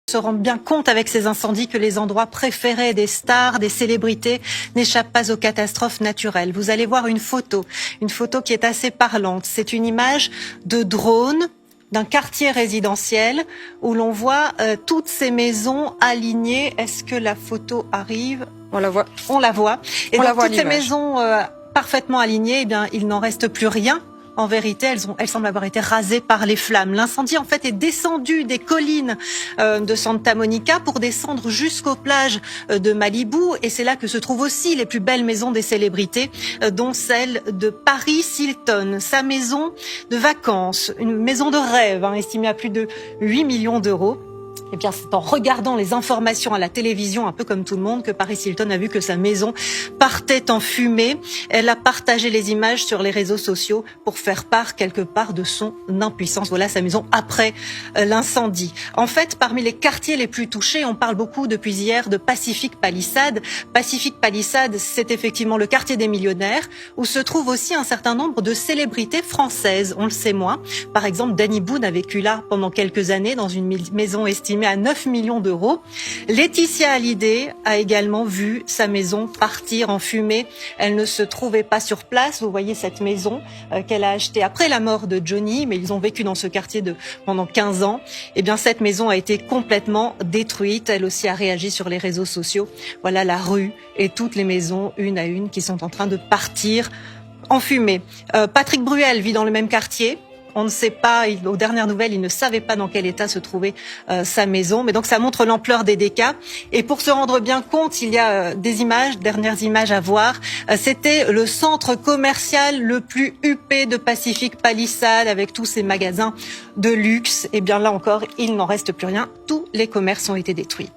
Se rendre bien compte avec ces incendies que les endroits préférés des stars, des célébrités n'échappent pas aux catastrophes naturelles. Vous allez voir une photo qui est assez parlante. C'est une image de drone d'un quartier résidentiel où l'on voit toutes ces maisons alignées. Est-ce que la photo arrive? On la voit. On la voit. Et on donc la voit toutes ces maisons parfaitement alignées, eh bien, il n'en reste plus rien. En vérité, elles semblent avoir été rasées par les flammes. L'incendie, en fait, est descendu des collines de Santa Monica pour descendre jusqu'aux plages de Malibu. Et c'est là que se trouvent aussi les plus belles maisons des célébrités, dont celle de Paris Hilton. Sa maison de vacances, une maison de rêve, estimée à plus de 8 millions d'euros. Eh bien, c'est en regardant les informations à la télévision, un peu comme tout le monde, que Paris Hilton a vu que sa maison partait en fumée. Elle a partagé les images sur les réseaux sociaux pour faire part quelque part de son impuissance. Voilà sa maison après l'incendie. En fait, parmi les quartiers les plus touchés, on parle beaucoup depuis hier de Pacific Palisades. Pacific Palisades, c'est effectivement le quartier des millionnaires où se trouve aussi un certain nombre de célébrités françaises. On le sait moins. Par exemple, Danny Boone a vécu là pendant quelques années dans une maison estimée à 9 millions d'euros. Laetitia Hallyday a également vu sa maison partir en fumée. Elle ne se trouvait pas sur place. Vous voyez cette maison qu'elle a achetée après la mort de Johnny, mais ils ont vécu dans ce quartier pendant 15 ans. Eh bien, cette maison a été complètement détruite. Elle aussi a réagi sur les réseaux sociaux. Voilà la rue et toutes les maisons, une à une, qui sont en train de partir en fumée. Patrick Bruel vit dans le même quartier. On ne sait pas, aux dernières nouvelles, il ne savait pas dans quel état se trouvait sa maison. Mais donc ça montre l'ampleur des dégâts. Et pour se rendre bien compte, il y a dernières images à voir. C'était le centre commercial le plus huppé de Pacific Palisades avec tous ces magasins de luxe. Et bien là encore, il n'en reste plus rien. Tous les commerces ont été détruits.